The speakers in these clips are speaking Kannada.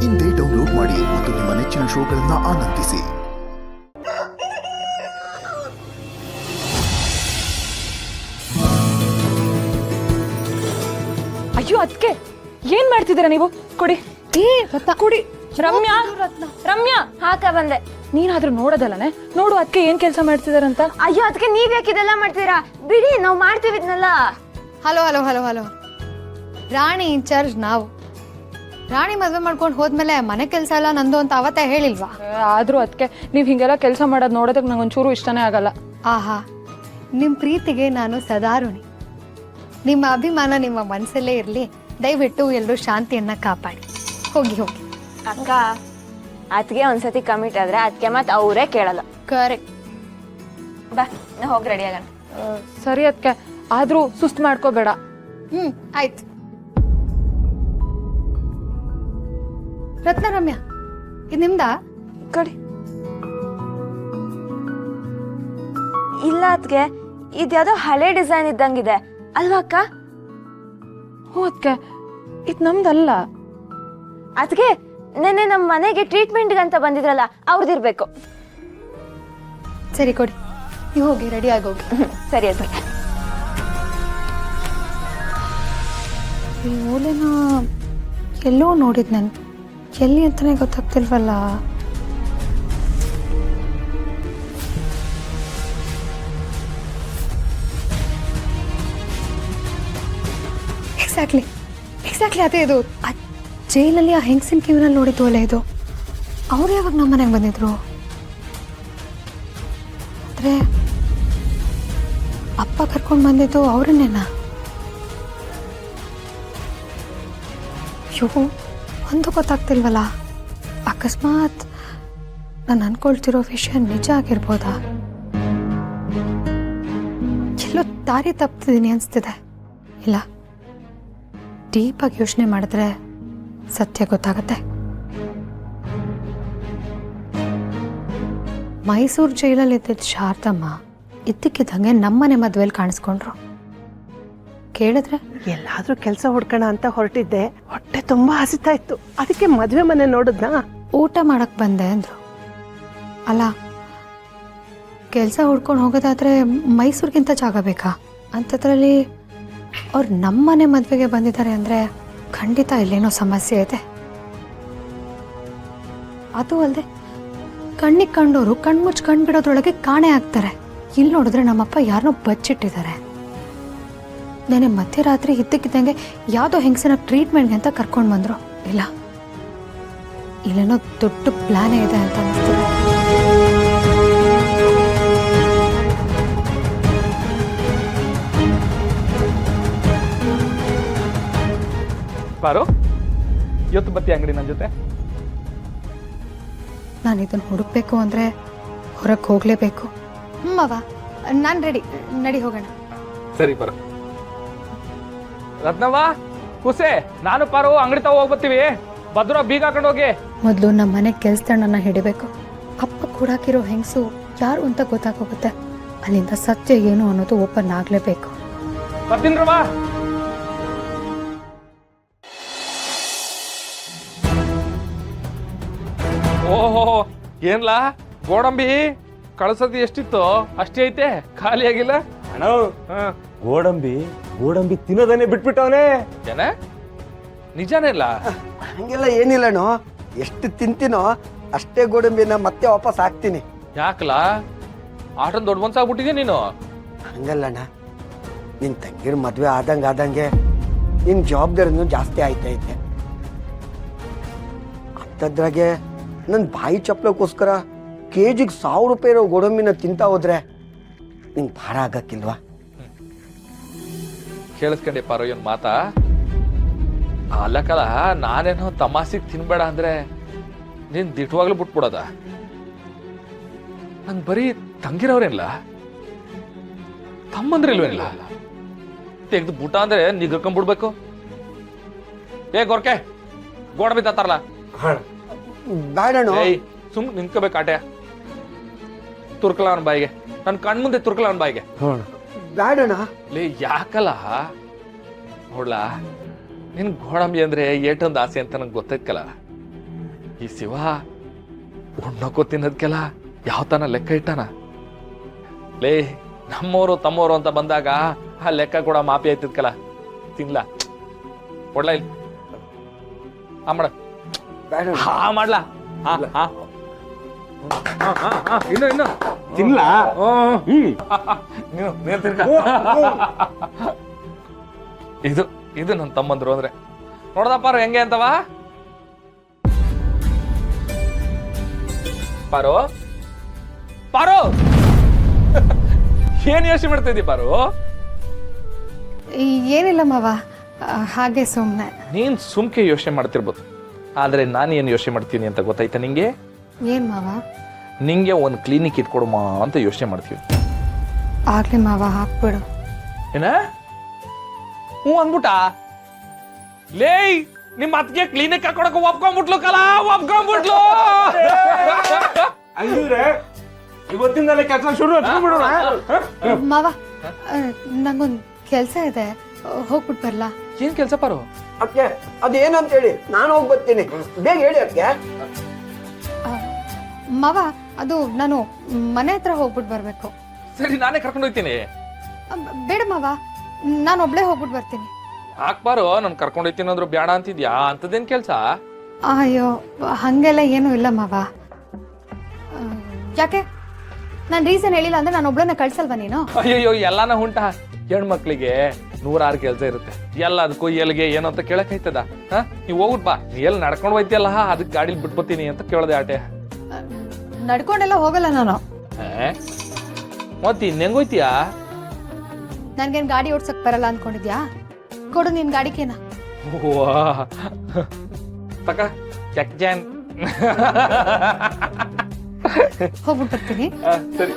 ಇಂದೇ ಡೌನ್ಲೋಡ್ ಮಾಡಿ ಮತ್ತು ನಿಮ್ಮ ನೆಚ್ಚಿನ ಶೋಗಳನ್ನು ಆನಂದಿಸಿ. ಅಯ್ಯೋ ಅದಕ್ಕೆ ಏನ್ ಮಾಡ್ತಿದ್ದೀರಾ ನೀವು? ಕೊಡಿ ಕೊಡಿ. ರಮ್ಯಾ ರಮ್ಯಾ ಹಾಕ ಬಂದೆ. ನೀನಾದ್ರೂ ನೋಡೋದಲ್ಲನೆ, ನೋಡು ಅದಕ್ಕೆ ಏನ್ ಕೆಲಸ ಮಾಡ್ತಿದಾರಂತ. ಅಯ್ಯೋ ಅದಕ್ಕೆ ನೀವ್ ಯಾಕೆ ಇದೆಲ್ಲ ಮಾಡ್ತೀರಾ? ಬಿಡಿ, ನಾವ್ ಮಾಡ್ತೀವಿದ್ನಲ್ಲ. ಹಲೋ ಹಲೋ ಹಲೋ ಹಲೋ, ರಾಣಿ ಇನ್ಚಾರ್ಜ್ ನಾವು. ರಾಣಿ ಮದ್ವೆ ಮಾಡ್ಕೊಂಡು ಹೋದ್ಮೇಲೆ ಮನೆ ಕೆಲಸ ಎಲ್ಲ ನಂದು ಅಂತ ಅವತ್ತೇ ಹೇಳಿಲ್ವಾ? ಆದ್ರೂ ಅದಕ್ಕೆ ನೀವ್ ಹಿಂಗೆಲ್ಲ ಕೆಲಸ ಮಾಡೋದ್ ನೋಡೋದಕ್ಕೆ ನಂಗೊಂಚೂರು ಇಷ್ಟನೇ ಆಗಲ್ಲ. ಆಹಾ, ನಿಮ್ ಪ್ರೀತಿಗೆ ನಾನು ಸದಾರುಣಿ. ನಿಮ್ಮ ಅಭಿಮಾನ ನಿಮ್ಮ ಮನಸ್ಸಲ್ಲೇ ಇರ್ಲಿ. ದಯವಿಟ್ಟು ಎಲ್ಲರೂ ಶಾಂತಿಯನ್ನ ಕಾಪಾಡಿ. ಹೋಗಿ ಹೋಗಿ. ಅಕ್ಕ, ಅದಕ್ಕೆ ಒಂದ್ಸತಿ ಕಮಿಟ್ ಆದ್ರೆ ಅದಕ್ಕೆ ಮತ್ತೆ ಅವರೇ ಕೇಳಲ್ಲ. ಕರೆಕ್ಟ್. ಬಾ, ನಾ ಹೋಗಿ ರೆಡಿ ಆಗೋಣ. ಸರಿ ಅದಕ್ಕೆ, ಆದ್ರೂ ಸುಸ್ತು ಮಾಡ್ಕೋಬೇಡ. ಆಯ್ತು. ರತ್ನ ರಮ್ಯಾ, ಇದು ನಿಮ್ದಾ? ಕಡಿ. ಇಲ್ಲ ಅದಕ್ಕೆ, ಇದ್ಯಾವುದೋ ಹಳೆ ಡಿಸೈನ್ ಇದ್ದಂಗಿದೆ ಅಲ್ವಾ ಅಕ್ಕ? ಹ್ಞೂ ಅದಕ್ಕೆ, ಇದು ನಮ್ದಲ್ಲ. ಅದಕ್ಕೆ ನೆನ್ನೆ ನಮ್ಮ ಮನೆಗೆ ಟ್ರೀಟ್ಮೆಂಟ್ಗೆ ಅಂತ ಬಂದಿದ್ರಲ್ಲ, ಅವ್ರದಿರ್ಬೇಕು. ಸರಿ ಕೊಡಿ, ನೀವು ಹೋಗಿ ರೆಡಿ ಆಗೋಗಿ. ಸರಿ ಅದಕ್ಕೆ. ಈ ಓಲೆನ ಎಲ್ಲೋ ನೋಡಿದ್ ನಾನು, ಎಲ್ಲಿ ಅಂತಾನೆ ಗೊತ್ತಾಗ್ತಿಲ್ವಲ್ಲ. ಎಕ್ಸಾಕ್ಟ್ಲಿ ಅದೇ ಇದು. ಜೈಲಲ್ಲಿ ಆ ಹೆಂಗಸಿನ ಕಿವಿನಲ್ಲಿ ನೋಡಿದ್ದು ಅಲ್ಲ ಇದು. ಅವ್ರು ಯಾವಾಗ ನಮ್ಮ ಮನೆಗೆ ಬಂದಿದ್ರು? ಅಂದ್ರೆ ಅಪ್ಪ ಕರ್ಕೊಂಡು ಬಂದಿದ್ದು ಅವ್ರನ್ನೇನಾ? ಅಯ್ಯೋ, ಒಂದು ಗೊತ್ತಾಗ್ತಿಲ್ವಲ್ಲ. ಅಕಸ್ಮಾತ್ ನಾನು ಅನ್ಕೊಳ್ತಿರೋ ವಿಷಯ ನಿಜ ಆಗಿರ್ಬೋದಾ? ಎಲ್ಲೋ ದಾರಿ ತಪ್ಪಿದ್ದೀನಿ ಅನಿಸ್ತಿದೆ. ಇಲ್ಲ, ಡೀಪಾಗಿ ಯೋಚನೆ ಮಾಡಿದ್ರೆ ಸತ್ಯ ಗೊತ್ತಾಗತ್ತೆ. ಮೈಸೂರು ಜೈಲಲ್ಲಿ ಇದ್ದಿದ್ದ ಶಾರದಮ್ಮ ಇದ್ದಕ್ಕಿದ್ದಂಗೆ ನಮ್ಮನೆ ಮದುವೆಯಲ್ಲಿ ಕಾಣಿಸ್ಕೊಂಡ್ರು. ಕೇಳಿದ್ರೆ ಎಲ್ಲಾದ್ರೂ ಕೆಲಸ ಹುಡ್ಕೋಣ ಅಂತ ಹೊರಟಿದ್ದೆ. ಹೊಟ್ಟೆ ತುಂಬಾ ಹಸಿತಾ ಇತ್ತು, ಅದಕ್ಕೆ ಮದ್ವೆ ಮನೆ ನೋಡಿದ್ನಾ. ಊಟ ಮಾಡಕ್ ಬಂದೆ ಅಂದ್ರು. ಅಲ್ಲ, ಕೆಲಸ ಹುಡ್ಕೊಂಡು ಹೋಗೋದಾದ್ರೆ ಮೈಸೂರಿಗಿಂತ ಜಾಗ ಬೇಕಾ? ಅಂಥದ್ರಲ್ಲಿ ಅವ್ರು ನಮ್ಮನೆ ಮದುವೆಗೆ ಬಂದಿದ್ದಾರೆ ಅಂದರೆ ಖಂಡಿತ ಇಲ್ಲೇನೋ ಸಮಸ್ಯೆ ಇದೆ. ಅದು ಅಲ್ಲದೆ ಕಣ್ಣಿಗೆ ಕಂಡೋರು ಕಣ್ಮುಚ್ಚು ಕಣ್ ಬಿಡೋದ್ರೊಳಗೆ ಕಾಣೆ ಆಗ್ತಾರೆ. ಇಲ್ಲಿ ನೋಡಿದ್ರೆ ನಮ್ಮಪ್ಪ ಯಾರನ್ನೋ ಬಚ್ಚಿಟ್ಟಿದ್ದಾರೆ. ನೆನೆ ಮಧ್ಯರಾತ್ರಿ ಇದ್ದಕ್ಕಿದ್ದಂಗೆ ಯಾವುದೋ ಹೆಂಗಸನ ಟ್ರೀಟ್ಮೆಂಟ್ಗೆ ಅಂತ ಕರ್ಕೊಂಡು ಬಂದರು. ಇಲ್ಲ, ಇಲ್ಲೇನೋ ದೊಡ್ಡ ಪ್ಲಾನೇ ಇದೆ ಅಂತ ಅನಿಸ್ತಿದೆ. ಬಾರೋ, ಇವತ್ತು ಬತ್ತಿ ಅಂಗಡಿ ನನ್ನ ಜೊತೆ. ನಾನು ಇದನ್ನು ಹುಡುಕ್ಬೇಕು ಅಂದರೆ ಹೊರಗೆ ಹೋಗಲೇಬೇಕು. ಅವ ನಾನು ರೆಡಿ, ನಡಿ ಹೋಗೋಣ. ಸರಿ ಬರೋ. ರತ್ನವ್ವ, ಕುಸೆ, ನಾನು ಪಾರು ಅಂಗಡಿ ತಾವ ಹೋಗ್ಬತ್ತೀವಿ. ಭದ್ರ ಬೀಗ ಹಾಕೊಂಡು ಹೋಗಿ. ಮೊದಲು ನಮ್ಮ ಮನೆ ಕೆಲಸದಣ್ಣನ ಹಿಡಿಬೇಕು. ಅಪ್ಪ ಕೂಡಾಕಿರೋ ಹೆಂಗಸು ಯಾರು ಅಂತ ಗೊತ್ತಾಗೋಗುತ್ತೆ. ಅಲ್ಲಿಂದ ಸತ್ಯ ಏನು ಅನ್ನೋದು ಓಪನ್ ಆಗಲೇಬೇಕು. ಬರ್ತೀನ್ರವ್ವ. ಓಹೋ, ಏನ್ಲಾ ಗೋಡಂಬಿ ಕಳ್ಸದಿ ಎಷ್ಟಿತ್ತು ಅಷ್ಟೇ ಐತೆ, ಖಾಲಿ ಆಗಿಲ್ಲ. ಅಣ್ಣ, ಗೋಡಂಬಿ ತಿನ್ನೋದನ್ನೇ ಬಿಟ್ಬಿಟ್ಟವನೇ. ಏನ? ನಿಜಾನೇ ಇಲ್ಲ? ಹಂಗೆಲ್ಲ ಏನಿಲ್ಲಣ್ಣು, ಎಷ್ಟು ತಿಂತೀನೋ ಅಷ್ಟೇ ಗೋಡಂಬಿನ ಮತ್ತೆ ವಾಪಸ್ ಹಾಕ್ತೀನಿ. ಯಾಕಲಾ, ಆಟನ್ ದೊಡ್ಡ ಮನ್ಸಾಗ್ಬಿಟ್ಟಿದ್ಯಾ ನೀನು? ಹಂಗಲ್ಲಣ್ಣ, ನಿನ್ ತಂಗಿರ್ ಮದ್ವೆ ಆದಂಗೆ ನಿನ್ ಜವಾಬ್ದಾರಿನೂ ಜಾಸ್ತಿ ಆಯ್ತೈತೆ. ಅಂಥದ್ರಾಗೆ ನನ್ನ ಬಾಯಿ ಚಪ್ಪಲಕ್ಕೋಸ್ಕರ ಕೆಜಿಗೆ 1000 ರೂಪಾಯಿ ಇರೋ ಗೋಡಂಬಿನ ತಿಂತಾ ಹೋದ್ರೆ ನಿಂಗೆ ಭಾರ ಆಗಕ್ಕಿಲ್ವಾ? ಕೇಳಿಸ್ಕೊಂಡೆ ಪಾರೋ ಏನ್ ಮಾತಾ? ಅಲ್ಲಕ್ಕಲ್ಲ, ನಾನೇನೋ ತಮಾಸಿಗೆ ತಿನ್ಬೇಡ ಅಂದ್ರೆ ನೀನ್ ದಿಟ್ಟವಾಗ್ಲೂ ಬಿಟ್ಬಿಡೋದ? ನಂಗೆ ಬರೀ ತಂಗಿರವ್ರೇನಿಲ್ಲ, ತಮ್ಮಂದ್ರಿಲ್ವೇನಿಲ್ಲ. ತೆಗ್ದು ಬುಟ ಅಂದ್ರೆ ನಿಗ್ರಕೊಂಡ್ಬಿಡ್ಬೇಕು. ಏ ಗೊರ್ಕೆ, ಗೋಡಂಬಿ ತಾತಾರಲ್ಲ, ಬೇಡಣ್ಣು. ಸುಮ್ ನಿಂತ್ಕೋಬೇಕು ಆಟೆ. ತುರ್ಕಲ ಅವನ ಬಾಯಿಗೆ, ನನ್ನ ಕಣ್ಮುಂದೆ ತುರ್ಕಲ ಅವನ ಬಾಯಿಗೆ. ಬೇಡಣ್ಣ. ಲೇ ಯಾಕಲ್ಲ ನೋಡ್ಲಾ, ನಿನ್ ಗೋಡಂಬಿ ಅಂದ್ರೆ ಏಟೊಂದು ಆಸೆ ಅಂತ ನಂಗೆ ಗೊತ್ತೈತ್ಕಲ್ಲ. ಈ ಶಿವ ಉಣ್ಣಕ್ಕೂ ತಿನ್ನೋದ್ಕೆಲ್ಲ ಯಾವ ತನ ಲೆಕ್ಕ ಇಟ್ಟಾನ. ಲೇ, ನಮ್ಮವರು ತಮ್ಮವರು ಅಂತ ಬಂದಾಗ ಆ ಲೆಕ್ಕ ಕೂಡ ಮಾಪಿ ಆಯ್ತಿದ್ಕಲ್ಲ. ತಿನ್ಲ ಕೊಡ್ಲ ಇಲ್ಲಿ ಆ ಮಾಡ ಹಾ ಮಾಡ್ಲಾ ಇನ್ನು ತಿನ್ಲಾ? ನೀನು ತಿನ್ಕ. ಇದು ನನ್ನ ತಮ್ಮಂದ್ರು ಅಂದ್ರೆ ನೋಡ್ದಪ್ಪಾರು ಹೆಂಗೆ ಅಂತವಾ. ಪಾರು ಪಾರು ಏನ್ ಯೋಚನೆ ಮಾಡ್ತಾ ಇದ್ದಿ ಪಾರು? ಏನಿಲ್ಲ ಮಾವ, ಹಾಗೆ ಸುಮ್ಮನೆ. ನೀನ್ ಸುಮ್ಕೆ ಯೋಚನೆ ಮಾಡ್ತಿರ್ಬೋದು, ಆದ್ರೆ ನಾನು ಏನು ಯೋಚನೆ ಮಾಡ್ತೀನಿ ಅಂತ ಗೊತ್ತಾಯ್ತಾ ನಿಂಗೆ? ಏನ್ ಮಾವ? ನಿಂಗೆ ಒಂದು ಕ್ಲಿನಿಕ್ ಇಟ್ಕೊಡುಮಾ ಅಂತ ಯೋಚನೆ ಮಾಡ್ತೀವಿ. ಆಗ್ಲಿ ಮಾವ, ಹಾಕ್ಬಿಡು. ಏನ ಹ್ಞೂ ಅಂದ್ಬಿಟ್ಟ? ಲೇ, ನಿಮ್ಮ ಅತ್ತಿಗೆ ಕ್ಲಿನಿಕ್ ಹಾಕೊಡಕ ಒಪ್ಕೊಂಡ್ಬಿಟ್ಲು ಕಲ, ಒಪ್ಕೊಂಡ್ಬಿಟ್ಲು. ಇವತ್ತಿಂದಲೇ ಕೆಲಸ ಶುರು ಬಿಡೋಣ. ಮಾವ, ನಂಗೊಂದು ಕೆಲಸ ಇದೆ, ಹೋಗ್ಬಿಟ್ಟು ಬರ್ಲಾ? ಏನ್ ಕೆಲ್ಸ ಪಾರು? ಅಕ್ಕೆ ಅದೇನಂತ ಹೇಳಿ ನಾನು ಹೋಗಿ ಬರ್ತೀನಿ. ಬೇಗ ಹೇಳಿ ಅಕ್ಕೆ. ಮಾವ, ಅದು ನಾನು ಮನೆ ಹತ್ರ ಹೋಗ್ಬಿಟ್ಟು ಬರ್ಬೇಕು. ಸರಿ, ನಾನೇ ಕರ್ಕೊಂಡು ಹೋಗ್ತೀನಿ. ಬೇಡ ಮಾವ, ನಾನು ಒಬ್ಳೆ ಹೋಗ್ಬಿಟ್ಟು ಬರ್ತೀನಿ. ಹಾಕ್ಬಾರು, ನಾನು ಕರ್ಕೊಂಡು ಹೋಗ್ತೀನಿ ಅಂದ್ರು ಬೇಡ ಅಂತಿದ್ಯಾ? ಅಂತದೇನ್ ಕೆಲ್ಸ? ಅಯ್ಯೋ, ಹಂಗೆಲ್ಲ ಏನೂ ಇಲ್ಲ ಮಾವ. ಯಾಕೆ, ನಾನು ರೀಸನ್ ಹೇಳಿಲ್ಲ ಅಂದ್ರೆ ನಾನು ಒಬ್ಳನ್ನ ಕಳ್ಸಲ್ವಾ ನೀನು? ಅಯ್ಯೋ, ಎಲ್ಲಾನ ಹುಂಟ ಹೆಣ್ಮಕ್ಳಿಗೆ 106 ಕೆಲಸ ಇರುತ್ತೆ. ಎಲ್ಲದಕ್ಕೂ ಎಲ್ಲಿಗೆ ಏನು ಅಂತ ಕೇಳಕ್ ಆಯ್ತದ? ನೀವು ಹೋಗ್ಬಿಟ್ ಬಾ, ನೀ ಎಲ್ಲಿ ನಡ್ಕೊಂಡು ಹೋಯ್ತಿಯಲ್ಲ, ಅದಕ್ಕೆ ಗಾಡಿಲಿ ಬಿಟ್ಬೋತೀನಿ ಅಂತ ಕೇಳ್ದೆ ಆಟೆ. ನಡ್ಕೊಂಡೆಲ್ಲ ಹೋಗಲ್ಲ ನಾನು. ಮತ್ತೆ ಇನ್ನೆಂಗೋಯ್ತೀಯಾ? ನನ್ಗೇನ್ ಗಾಡಿ ಓಡ್ಸಕ್ ಬರಲ್ಲ ಅನ್ಕೊಂಡಿದ್ಯಾ? ಕೊಡು ನಿನ್ ಗಾಡಿಕೇನ. ತಕ ಚೆಕ್ ಜಾನ್. ಹೋಗ್ಬಿಟ್ಟು ಬರ್ತೀನಿ. ಸರಿ.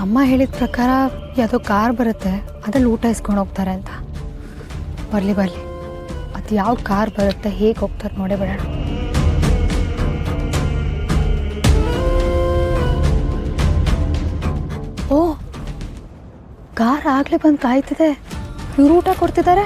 ಅಮ್ಮ ಹೇಳಿದ ಪ್ರಕಾರ ಯಾವುದೋ ಕಾರ್ ಬರುತ್ತೆ, ಅದ್ರಲ್ಲಿ ಊಟ ಇಸ್ಕೊಂಡು ಹೋಗ್ತಾರೆ ಅಂತ. ಬರ್ಲಿ ಅದು ಯಾವ ಕಾರ್ ಬರುತ್ತೆ, ಹೇಗೆ ಹೋಗ್ತಾರೆ ನೋಡೇ ಬಿಡೋಣ. ಓ, ಕಾರ್ ಆಗ್ಲೇ ಬಂದು ಕಾಯ್ತಿದೆ, ಇವ್ರು ಊಟ ಕೊಡ್ತಿದ್ದಾರೆ.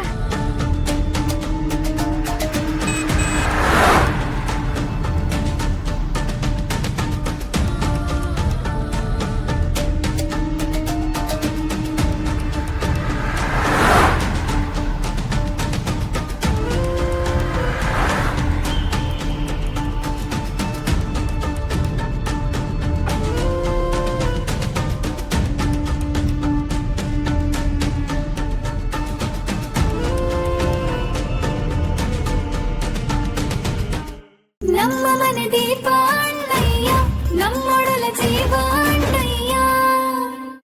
ನಮ್ಮ ಮನೆ ದೀಪ ಅಣ್ಣಯ್ಯ, ನಮ್ಮೊಡಲ ಜೀವ